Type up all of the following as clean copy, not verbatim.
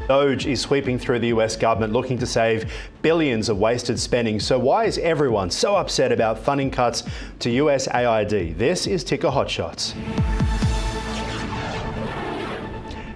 DOGE is sweeping through the US government looking to save billions of wasted spending. So why is everyone so upset about funding cuts to USAID? This is Ticker Hotshots.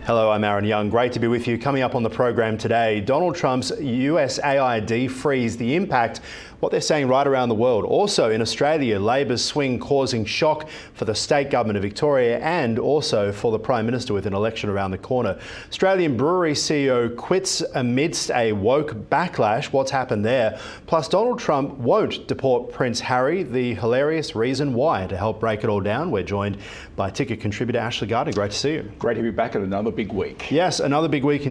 Hello, I'm Aaron Young. Great to be with you. Coming up on the program today, Donald Trump's USAID freeze, the impact, what they're saying right around the world. Also in Australia, Labor's swing causing shock for the state government of Victoria and also for the Prime Minister with an election around the corner. Australian brewery CEO quits amidst a woke backlash. What's happened there? Plus, Donald Trump won't deport Prince Harry, the hilarious reason why. To help break it all down, we're joined by Ticker contributor Ashley Gardner. Great to see you. Great to be back at another big week. Yes, another big week.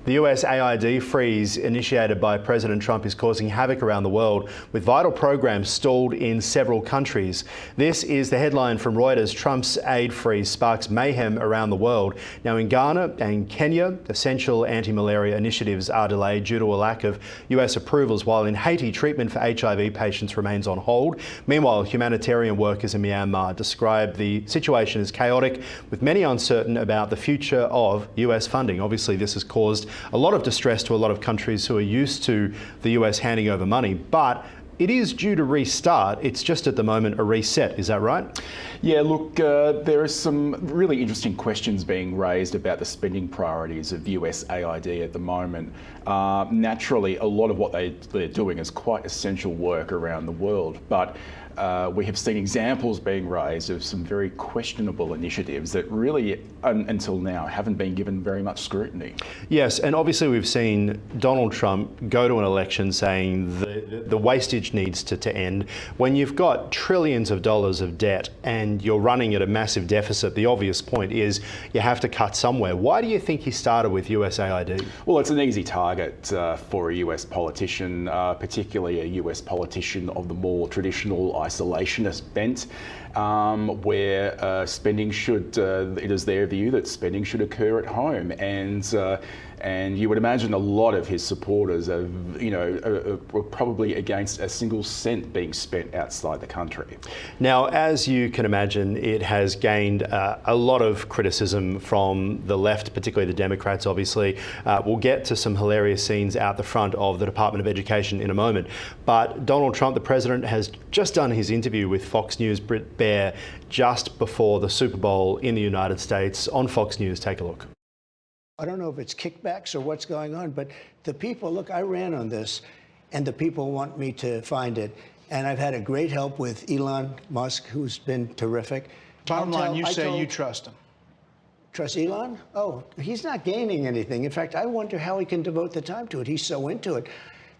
The USAID freeze initiated by President Trump is causing havoc around the world, with vital programs stalled in several countries. This is the headline from Reuters. Trump's aid freeze sparks mayhem around the world. Now in Ghana and Kenya, essential anti-malaria initiatives are delayed due to a lack of US approvals, while in Haiti, treatment for HIV patients remains on hold. Meanwhile, humanitarian workers in Myanmar describe the situation as chaotic, with many uncertain about the future of US funding. Obviously, this has caused a lot of distress to a lot of countries who are used to the US handing over money, but it is due to restart. It's just at the moment a reset. Is that right? Yeah, look, there are some really interesting questions being raised about the spending priorities of USAID at the moment. Naturally, a lot of what they're doing is quite essential work around the world, but we have seen examples being raised of some very questionable initiatives that really, until now, haven't been given very much scrutiny. Yes, and obviously we've seen Donald Trump go to an election saying the wastage needs to end. When you've got trillions of dollars of debt and you're running at a massive deficit, the obvious point is you have to cut somewhere. Why do you think he started with USAID? Well, it's an easy target for a US politician, particularly a US politician of the more traditional isolationist bent, where spending should, it is their view that spending should occur at home, and you would imagine a lot of his supporters are probably against a single cent being spent outside the country. Now, as you can imagine, it has gained a lot of criticism from the left, particularly the Democrats, obviously. We'll get to some hilarious scenes out the front of the Department of Education in a moment. But Donald Trump, the president, has just done his interview with Fox News' Britt Baer just before the Super Bowl in the United States on Fox News. Take a look. I don't know if it's kickbacks or what's going on, but the people, look, I ran on this, and the people want me to find it. And I've had a great help with Elon Musk, who's been terrific. Bottom line, you say you trust him. Trust Elon? Oh, he's not gaining anything. In fact, I wonder how he can devote the time to it. He's so into it.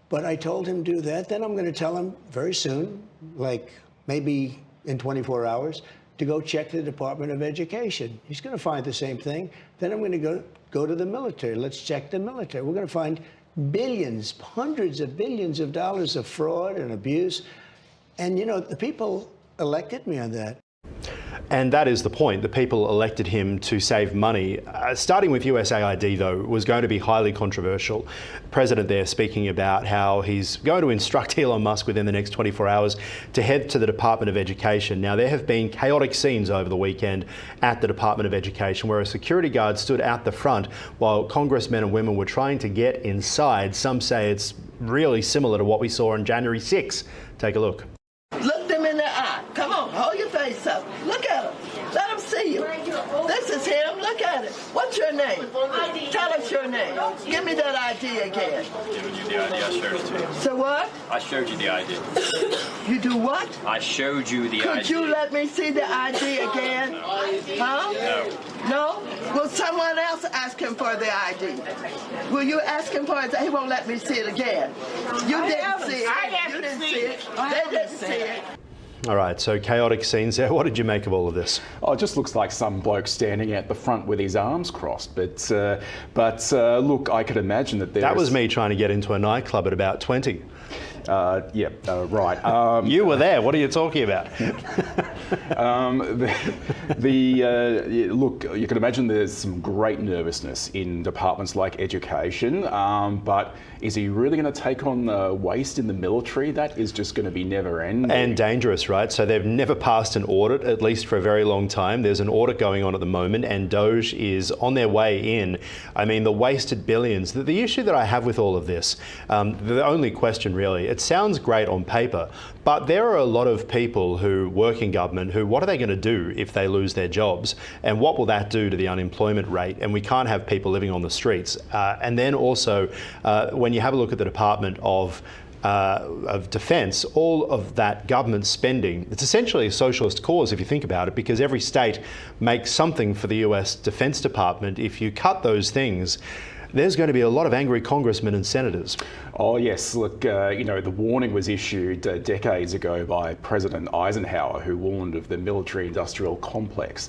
But I told him to do that. Then I'm going to tell him very soon, like maybe in 24 hours, to go check the Department of Education. He's going to find the same thing. Then I'm going to go to the military. Let's check the military. We're going to find billions, hundreds of billions of dollars of fraud and abuse. And, you know, the people elected me on that. And that is the point. The people elected him to save money. Starting with USAID, though, was going to be highly controversial. The president there speaking about how he's going to instruct Elon Musk within the next 24 hours to head to the Department of Education. Now, there have been chaotic scenes over the weekend at the Department of Education where a security guard stood out the front while congressmen and women were trying to get inside. Some say it's really similar to what we saw on January 6th. Take a look. Look them in the eye. Come on, hold your face up. Look at him. Let him see you. This is him. Look at it. What's your name? Tell us your name. Give me that ID again. Giving you the ID, I showed it to you. So what? I showed you the ID. You do what? I showed you the ID. Could you let me see the ID again? Huh? No. No? Will someone else ask him for the ID? Will you ask him for it? He won't let me see it again. You didn't see it. You didn't see it. They didn't see it. All right, so chaotic scenes there. What did you make of all of this? Oh, it just looks like some bloke standing at the front with his arms crossed. But look, I could imagine that there. That was me trying to get into a nightclub at about 20. Right. You were there. What are you talking about? Look, you can imagine there's some great nervousness in departments like education, but is he really going to take on waste in the military? That is just going to be never ending. And dangerous, right? So they've never passed an audit, at least for a very long time. There's an audit going on at the moment, and Doge is on their way in. I mean, the wasted billions. The issue that I have with all of this, the only question really, it sounds great on paper, but there are a lot of people who work in government who, what are they going to do if they lose their jobs? And what will that do to the unemployment rate? And we can't have people living on the streets. And then also, when you have a look at the Department of Defence, all of that government spending, it's essentially a socialist cause if you think about it, because every state makes something for the US Defence Department. If you cut those things, there's going to be a lot of angry congressmen and senators. Oh yes, look, the warning was issued decades ago by President Eisenhower, who warned of the military-industrial complex.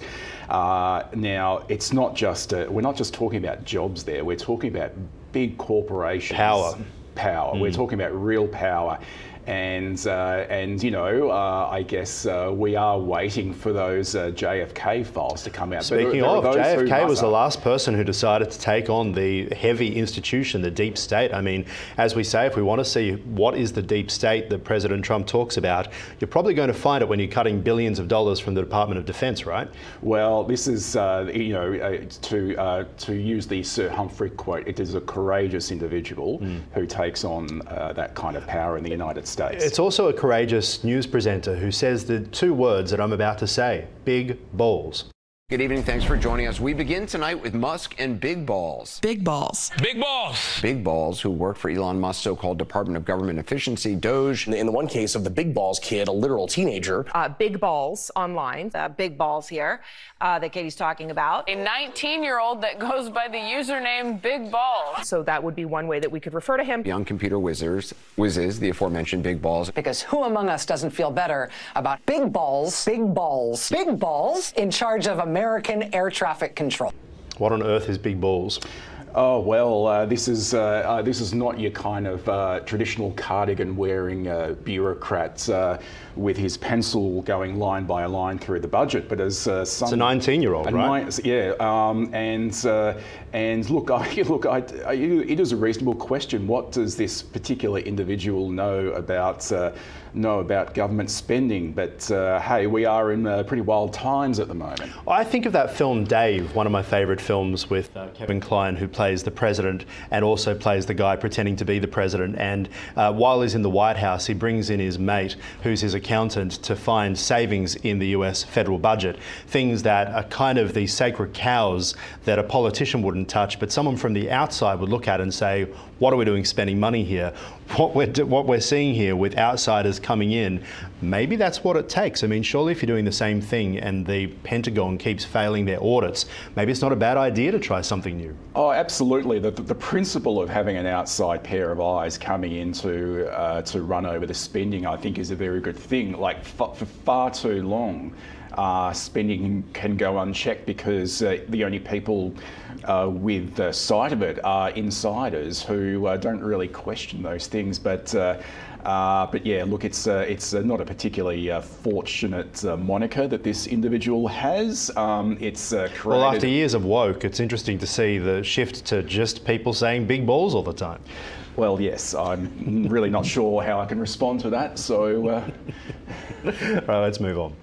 Now, it's not just, we're not just talking about jobs there, we're talking about big corporations. Power. We're talking about real power. And I guess we are waiting for those JFK files to come out. Speaking of, JFK was the last person who decided to take on the heavy institution, the deep state. I mean, as we say, if we want to see what is the deep state that President Trump talks about, you're probably going to find it when you're cutting billions of dollars from the Department of Defense, right? Well, this is, to use the Sir Humphrey quote, it is a courageous individual who takes on that kind of power in the United States. It's also a courageous news presenter who says the two words that I'm about to say: big balls. Good evening. Thanks for joining us. We begin tonight with Musk and Big Balls. Big balls. Big balls. Big Balls, who worked for Elon Musk's so-called Department of Government Efficiency, Doge. In the one case of the Big Balls kid, a literal teenager. Big Balls online, Big Balls here that Katie's talking about. A 19-year-old that goes by the username Big Balls. So that would be one way that we could refer to him. Young computer whizzes, the aforementioned Big Balls. Because who among us doesn't feel better about big balls in charge of American air traffic control? What on earth is big balls? Oh well, this is not your kind of traditional cardigan-wearing bureaucrat with his pencil going line by line through the budget, but as some. It's a 19-year-old, right? And look, it is a reasonable question. What does this particular individual know about government spending? But hey, we are in pretty wild times at the moment. I think of that film Dave, one of my favourite films with Kevin Kline, who plays the president and also plays the guy pretending to be the president. And while he's in the White House, he brings in his mate, who's his accountant, to find savings in the US federal budget. Things that are kind of the sacred cows that a politician wouldn't touch, but someone from the outside would look at and say, what are we doing spending money here? What we're seeing here with outsiders coming in, maybe that's what it takes. I mean, surely if you're doing the same thing and the Pentagon keeps failing their audits, maybe it's not a bad idea to try something new. Oh, absolutely. The principle of having an outside pair of eyes coming in to run over the spending, I think, is a very good thing. Like, for far too long, spending can go unchecked because the only people with sight of it are insiders who don't really question those things. But yeah, look, it's not a particularly fortunate moniker that this individual has. It's created. Well, after years of woke, it's interesting to see the shift to just people saying big balls all the time. Well, yes, I'm really not sure how I can respond to that, so... Right, let's move on.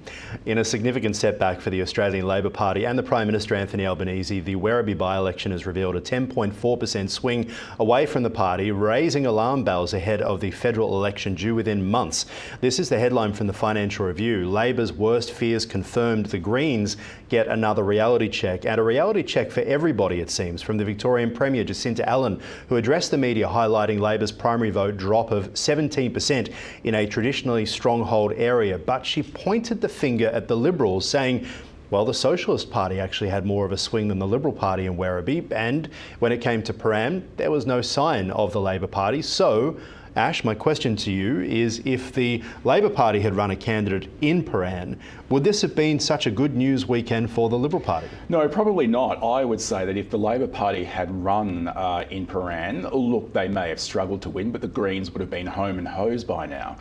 In a significant setback for the Australian Labor Party and the Prime Minister Anthony Albanese, the Werribee by-election has revealed a 10.4% swing away from the party, raising alarm bells ahead of the federal election due within months. This is the headline from the Financial Review. Labor's worst fears confirmed. The Greens get another reality check, and a reality check for everybody, it seems, from the Victorian Premier Jacinta Allen, who addressed the media highlighting Labor's primary vote drop of 17% in a traditionally stronghold area. But she pointed the finger at the Liberals, saying, well, the Socialist Party actually had more of a swing than the Liberal Party in Werribee, and when it came to Param, there was no sign of the Labor Party. So, Ash, my question to you is, if the Labor Party had run a candidate in Paran, would this have been such a good news weekend for the Liberal Party? No, probably not. I would say that if the Labor Party had run in Paran, look, they may have struggled to win, but the Greens would have been home and hosed by now.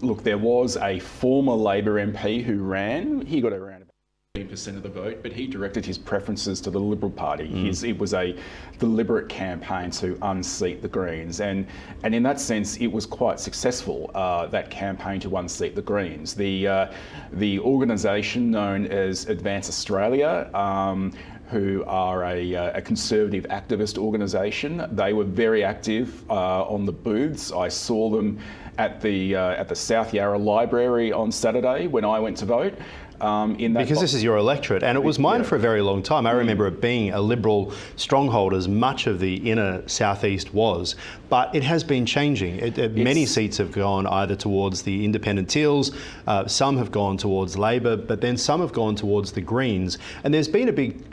Look, there was a former Labor MP who ran. He got around 15% of the vote, but he directed his preferences to the Liberal Party. It was a deliberate campaign to unseat the Greens, and in that sense, it was quite successful. That campaign to unseat the Greens. The organisation known as Advance Australia, who are a conservative activist organisation. They were very active on the booths. I saw them at the South Yarra Library on Saturday when I went to vote. Because this is your electorate, and it was mine for a very long time. I remember it being a Liberal stronghold, as much of the inner southeast was, but it has been changing. Many seats have gone either towards the independent Teals, some have gone towards Labor, but then some have gone towards the Greens. And there's been a big,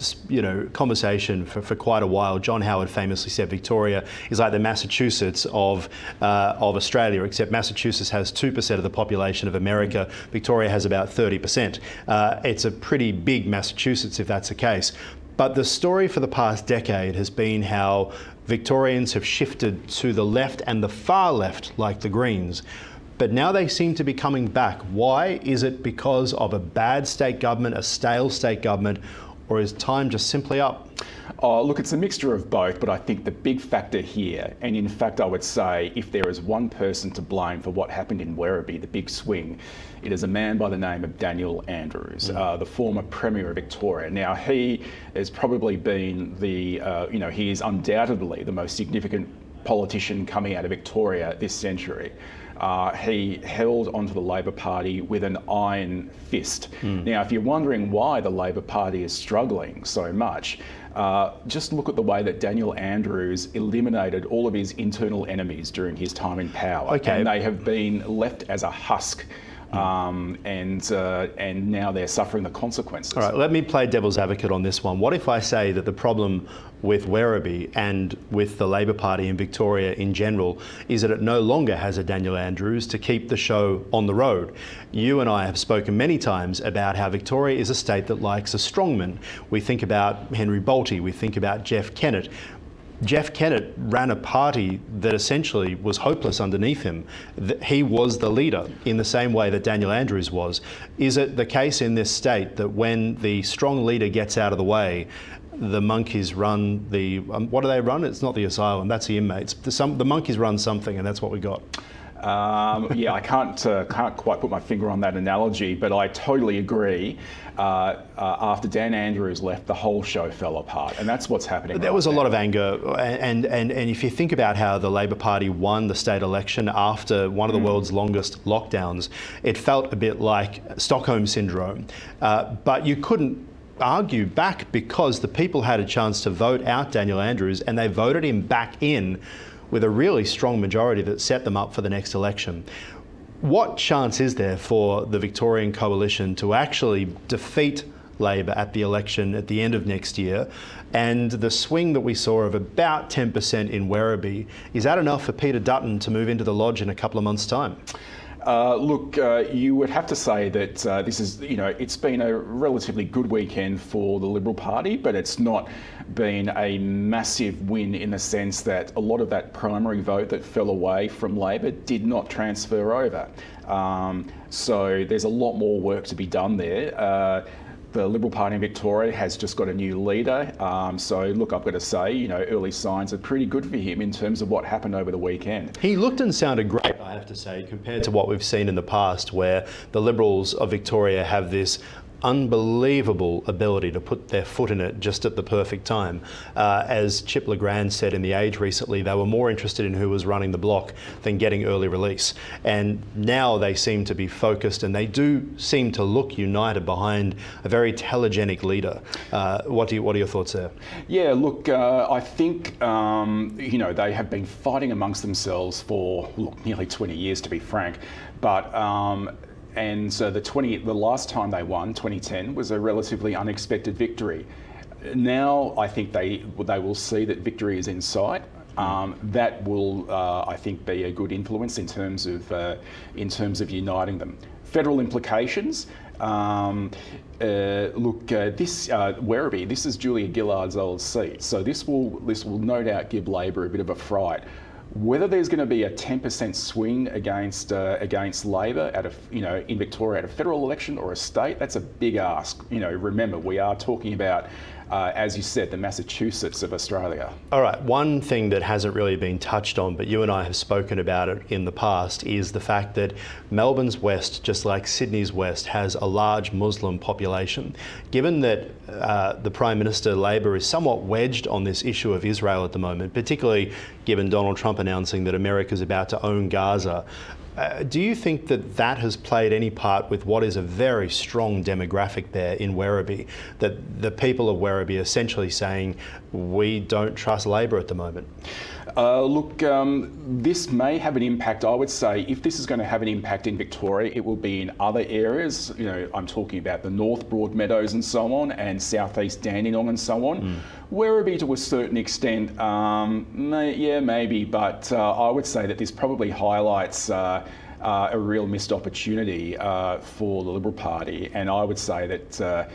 conversation for quite a while. John Howard famously said Victoria is like the Massachusetts of Australia, except Massachusetts has 2% of the population of America. Victoria has about 30%. It's a pretty big Massachusetts if that's the case. But the story for the past decade has been how Victorians have shifted to the left and the far left, like the Greens. But now they seem to be coming back. Why? Is it because of a bad state government, a stale state government, or is time just simply up? Oh, look, it's a mixture of both, but I think the big factor here, and in fact I would say if there is one person to blame for what happened in Werribee, the big swing, it is a man by the name of Daniel Andrews, the former Premier of Victoria. Now, he has probably been he is undoubtedly the most significant politician coming out of Victoria this century. He held onto the Labor Party with an iron fist. Now, if you're wondering why the Labor Party is struggling so much, just look at the way that Daniel Andrews eliminated all of his internal enemies during his time in power. And they have been left as a husk. And now they're suffering the consequences. All right, let me play devil's advocate on this one. What if I say that the problem with Werribee and with the Labor Party in Victoria in general is that it no longer has a Daniel Andrews to keep the show on the road? You and I have spoken many times about how Victoria is a state that likes a strongman. We think about Henry Bolte, we think about Jeff Kennett. Jeff Kennett ran a party that essentially was hopeless underneath him. He was the leader in the same way that Daniel Andrews was. Is it the case in this state that when the strong leader gets out of the way, the monkeys run the, what do they run? It's not the asylum, that's the inmates. The monkeys run something, and that's what we got. Yeah, I can't quite put my finger on that analogy, but I totally agree. After Dan Andrews left, the whole show fell apart, and that's what's happening. There was a lot of anger, and if you think about how the Labor Party won the state election after one of the world's longest lockdowns, it felt a bit like Stockholm syndrome. But you couldn't argue back because the people had a chance to vote out Daniel Andrews, and they voted him back in with a really strong majority that set them up for the next election. What chance is there for the Victorian coalition to actually defeat Labor at the election at the end of next year? And the swing that we saw of about 10% in Werribee, is that enough for Peter Dutton to move into the Lodge in a couple of months' time? Look, you would have to say that this is, it's been a relatively good weekend for the Liberal Party, but it's not been a massive win in the sense that a lot of that primary vote that fell away from Labor did not transfer over. So there's a lot more work to be done there. The Liberal Party in Victoria has just got a new leader. So look, I've got to say, early signs are pretty good for him in terms of what happened over the weekend. He looked and sounded great, I have to say, compared to what we've seen in the past, where the Liberals of Victoria have this unbelievable ability to put their foot in it just at the perfect time. As Chip Legrand said in The Age recently, they were more interested in who was running the block than getting early release. And now they seem to be focused, and they do seem to look united behind a very telegenic leader. What are your thoughts there? Yeah, look, I think, they have been fighting amongst themselves for nearly 20 years, to be frank. But and so the last time they won, 2010, was a relatively unexpected victory. Now I think they will see that victory is in sight. That will, I think, be a good influence in terms of uniting them. Federal implications. This Werribee, this is Julia Gillard's old seat, so this will no doubt give Labor a bit of a fright. Whether there's going to be a 10% swing against Labor in Victoria at a federal election or a state, that's a big ask. Remember, we are talking about, as you said, the Massachusetts of Australia. All right, one thing that hasn't really been touched on, but you and I have spoken about it in the past, is the fact that Melbourne's West, just like Sydney's West, has a large Muslim population. Given that the Prime Minister, Labor, is somewhat wedged on this issue of Israel at the moment, particularly given Donald Trump announcing that America's about to own Gaza, do you think that that has played any part with what is a very strong demographic there in Werribee, that the people of Werribee are essentially saying, we don't trust Labor at the moment? Look, this may have an impact. I would say if this is going to have an impact in Victoria, it will be in other areas. I'm talking about the North Broadmeadows and so on, and Southeast Dandenong and so on. Werribee to a certain extent, maybe, but I would say that this probably highlights a real missed opportunity for the Liberal Party, and I would say that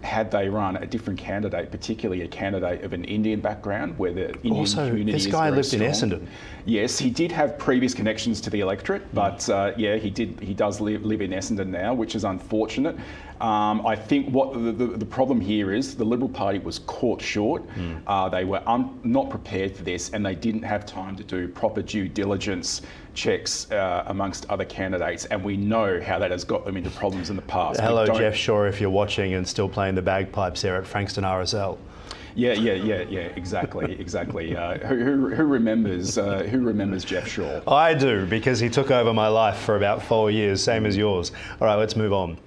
had they run a different candidate, particularly a candidate of an Indian background, where the Indian community is this guy very lived in Essendon. Yes, he did have previous connections to the electorate, but he does live in Essendon now, which is unfortunate. I think what the problem here is the Liberal Party was caught short. They were not prepared for this, and they didn't have time to do proper due diligence checks amongst other candidates, and we know how that has got them into problems in the past. Hello, Jeff Shaw, if you're watching and still playing the bagpipes there at Frankston RSL. Yeah, exactly. Who remembers Jeff Shaw? I do, because he took over my life for about 4 years, same as yours. All right, let's move on.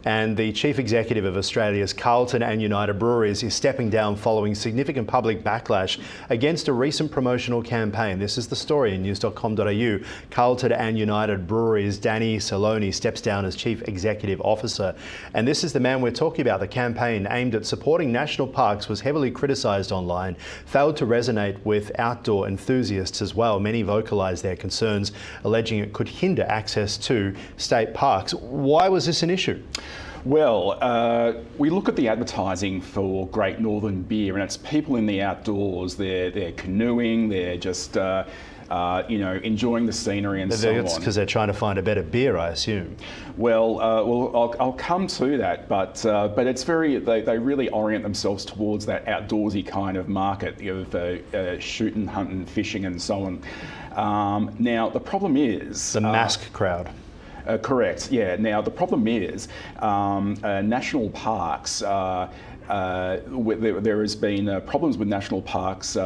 And the Chief Executive of Australia's Carlton and United Breweries is stepping down following significant public backlash against a recent promotional campaign. This is the story in news.com.au. Carlton and United Breweries' Danny Saloni steps down as Chief Executive Officer. And this is the man we're talking about. The campaign aimed at supporting national parks was heavily criticised online, failed to resonate with outdoor enthusiasts as well. Many vocalised their concerns, alleging it could hinder access to state parks. Why was this an issue? Well, we look at the advertising for Great Northern Beer, and it's people in the outdoors. They're canoeing, they're just enjoying the scenery and so on. It's because they're trying to find a better beer, I assume. Well, I'll come to that, but it's they really orient themselves towards that outdoorsy kind of market of shooting, hunting, fishing, and so on. Now the problem is the mask crowd. Correct. Yeah. Now the problem is national parks. There has been problems with national parks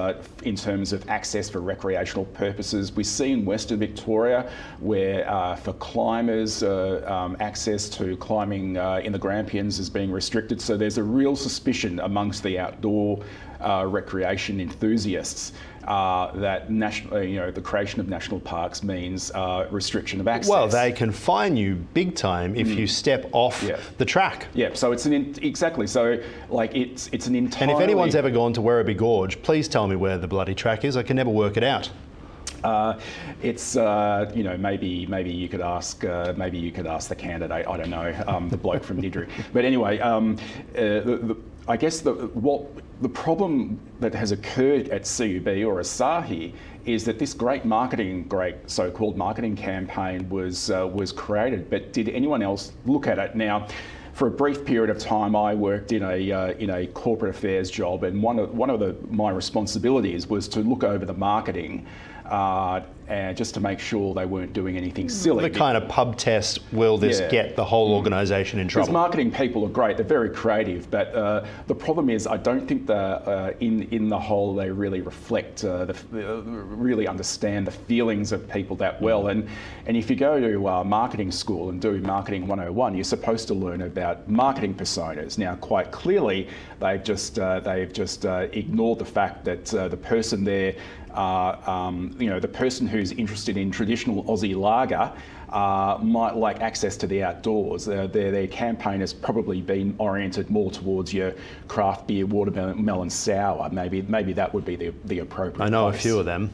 in terms of access for recreational purposes. We see in Western Victoria where for climbers access to climbing in the Grampians is being restricted. So there's a real suspicion amongst the outdoor recreation enthusiasts that the creation of national parks means restriction of access. Well, they can fine you big time if you step off the track. Yeah, so it's exactly. So it's an entirely. And if anyone's ever gone to Werribee Gorge, please tell me where the bloody track is. I can never work it out. It's maybe you could ask the candidate. I don't know, the bloke from Nidri. But anyway, I guess the problem that has occurred at CUB or Asahi is that this great so-called marketing campaign was created. But did anyone else look at it? Now, for a brief period of time, I worked in a corporate affairs job, and one of my responsibilities was to look over the marketing. Just to make sure they weren't doing anything silly. The kind of pub test, will this get the whole organisation in trouble? Because marketing people are great, they're very creative, but the problem is I don't think in the whole they really reflect, really understand the feelings of people that well. And if you go to marketing school and do Marketing 101, you're supposed to learn about marketing personas. Now, quite clearly, they've just ignored the fact that the person there, the person who's interested in traditional Aussie lager might like access to the outdoors. Their campaign has probably been oriented more towards your craft beer, watermelon sour. Maybe that would be the appropriate I know place. a few of them.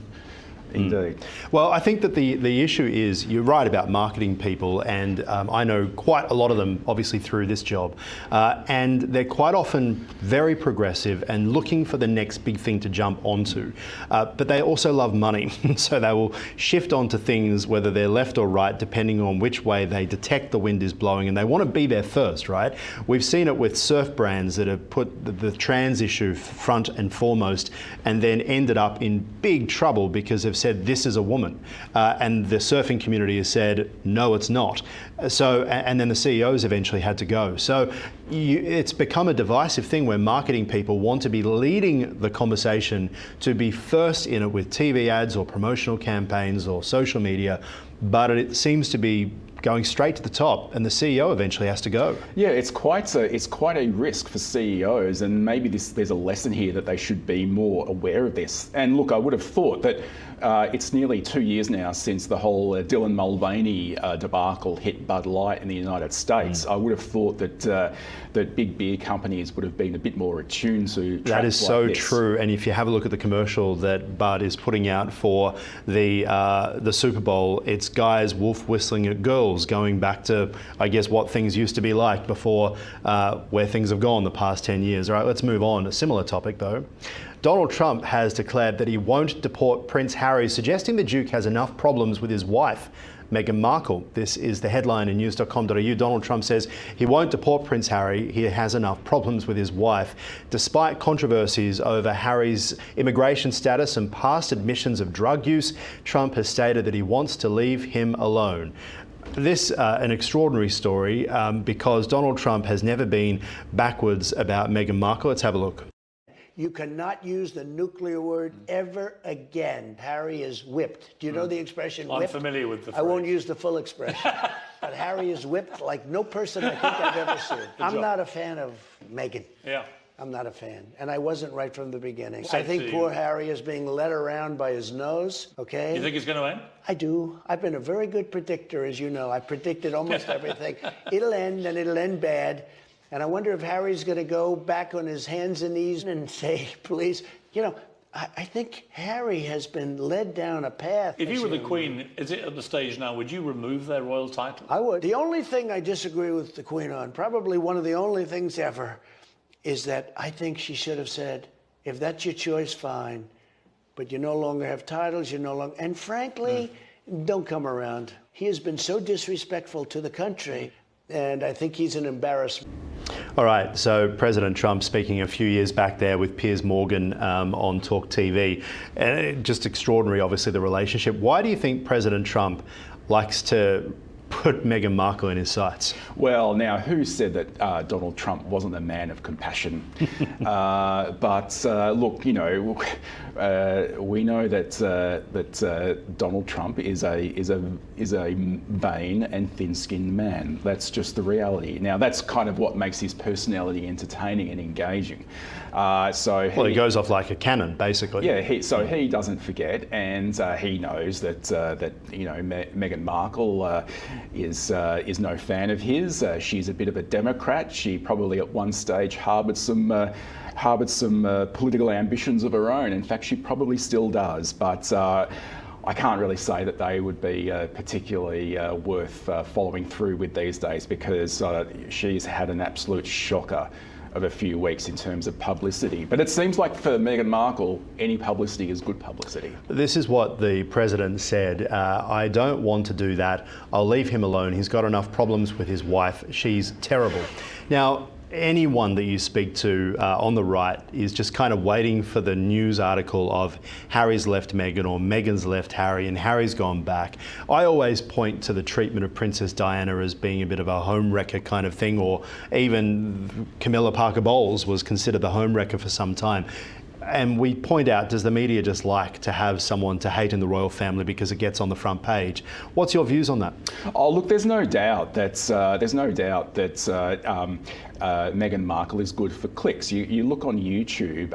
Indeed. Well, I think that the issue is, you're right about marketing people, and I know quite a lot of them, obviously, through this job, and they're quite often very progressive and looking for the next big thing to jump onto. But they also love money, so they will shift onto things, whether they're left or right, depending on which way they detect the wind is blowing, and they want to be there first, right? We've seen it with surf brands that have put the trans issue front and foremost, and then ended up in big trouble because they've said this is a woman, and the surfing community has said no, it's not. So, and then the CEOs eventually had to go. So it's become a divisive thing where marketing people want to be leading the conversation, to be first in it with TV ads or promotional campaigns or social media, but it seems to be going straight to the top, and the CEO eventually has to go. Yeah, it's quite a risk for CEOs, and maybe there's a lesson here that they should be more aware of this. And look, I would have thought that it's nearly 2 years now since the whole Dylan Mulvaney debacle hit Bud Light in the United States. I would have thought that that big beer companies would have been a bit more attuned to that is so true. And if you have a look at the commercial that Bud is putting out for the Super Bowl, it's guys wolf whistling at girls, going back to, I guess, what things used to be like before, where things have gone the past 10 years. All right, let's move on. A similar topic though. Donald Trump has declared that he won't deport Prince Harry, suggesting the Duke has enough problems with his wife, Meghan Markle. This is the headline in news.com.au. Donald Trump says he won't deport Prince Harry. He has enough problems with his wife. Despite controversies over Harry's immigration status and past admissions of drug use, Trump has stated that he wants to leave him alone. This an extraordinary story because Donald Trump has never been backwards about Meghan Markle. Let's have a look. You cannot use the nuclear word ever again. Harry is whipped. Do you know the expression whipped? I'm familiar with the phrase. I won't use the full expression. But Harry is whipped like no person I think I've ever seen. I'm not a fan of Meghan. Yeah. I'm not a fan. And I wasn't right from the beginning. Same I think poor Harry is being led around by his nose, okay? You think he's going to end? I do. I've been a very good predictor, as you know. I predicted almost everything. It'll end, and it'll end bad. And I wonder if Harry's going to go back on his hands and knees and say, please, you know, I think Harry has been led down a path. If you were the Queen, is it at the stage now, would you remove their royal title? I would. The only thing I disagree with the Queen on, probably one of the only things ever, is that I think she should have said, if that's your choice, fine. But you no longer have titles, you no longer... And frankly, don't come around. He has been so disrespectful to the country, and I think he's an embarrassment. All right, so President Trump speaking a few years back there with Piers Morgan on Talk TV. Just extraordinary, obviously, the relationship. Why do you think President Trump likes to put Meghan Markle in his sights? Well, now, who said that Donald Trump wasn't a man of compassion? But look, you know, we know that Donald Trump is a vain and thin-skinned man. That's just the reality. Now, that's kind of what makes his personality entertaining and engaging. He goes off like a cannon, basically. Yeah, he doesn't forget, and he knows that you know, Meghan Markle is no fan of his. She's a bit of a Democrat. She probably at one stage harboured some political ambitions of her own. In fact, she probably still does. But I can't really say that they would be particularly worth following through with these days, because she's had an absolute shocker of a few weeks in terms of publicity. But it seems like for Meghan Markle, any publicity is good publicity. This is what the president said. I don't want to do that. I'll leave him alone. He's got enough problems with his wife. She's terrible. Now, anyone that you speak to on the right is just kind of waiting for the news article of Harry's left Meghan or Meghan's left Harry and Harry's gone back. I always point to the treatment of Princess Diana as being a bit of a homewrecker kind of thing, or even Camilla Parker Bowles was considered the homewrecker for some time. And we point out, does the media just like to have someone to hate in the royal family because it gets on the front page? What's your views on that? Oh, look, there's no doubt that Meghan Markle is good for clicks. You look on YouTube.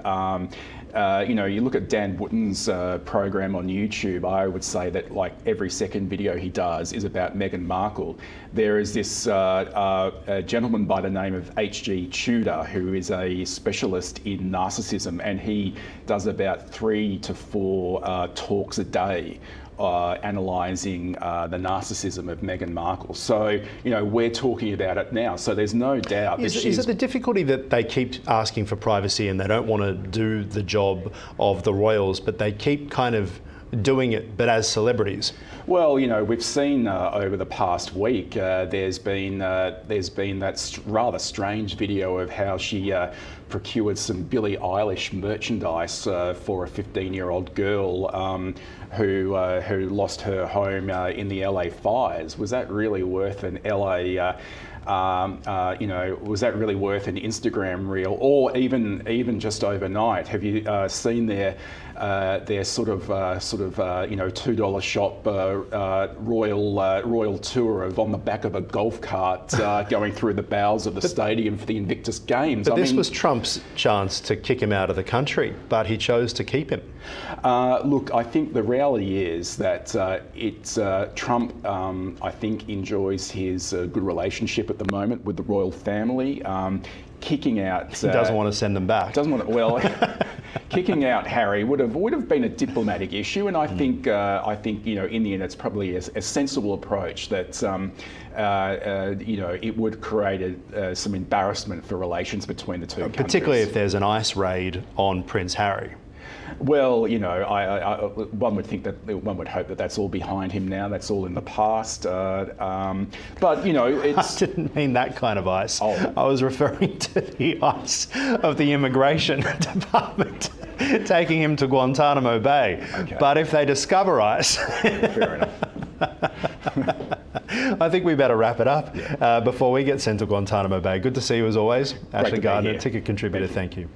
you look at Dan Wootton's program on YouTube, I would say that like every second video he does is about Meghan Markle. There is this a gentleman by the name of H.G. Tudor, who is a specialist in narcissism, and he does about 3 to 4 talks a day analysing the narcissism of Meghan Markle. So, we're talking about it now. So there's no doubt. Is it the difficulty that they keep asking for privacy and they don't want to do the job of the royals, but they keep kind of doing it, but as celebrities? Well, we've seen over the past week, there's been that rather strange video of how she procured some Billie Eilish merchandise for a 15-year-old girl who lost her home in the LA fires. Was that really worth an LA? Was that really worth an Instagram reel, or even just overnight? Have you seen their sort of $2 shop royal tour of on the back of a golf cart going through the bowels of the stadium for the Invictus Games? But this was Trump's chance to kick him out of the country, but he chose to keep him. Look, I think the reality is that Trump, I think, enjoys his good relationship at the moment with the royal family. Kicking out, he doesn't want to send them back. Doesn't want to. Well, kicking out Harry would have been a diplomatic issue, and I think in the end it's probably a sensible approach that it would create some embarrassment for relations between the two countries. Particularly if there's an ICE raid on Prince Harry. Well, one would think that one would hope that that's all behind him now. That's all in the past. But it's. I didn't mean that kind of ICE. Oh. I was referring to the ICE of the Immigration Department taking him to Guantanamo Bay. Okay. But if they discover ICE, fair enough. I think we better wrap it up before we get sent to Guantanamo Bay. Good to see you as always, Ashley Gardner, ticket contributor. Thank you.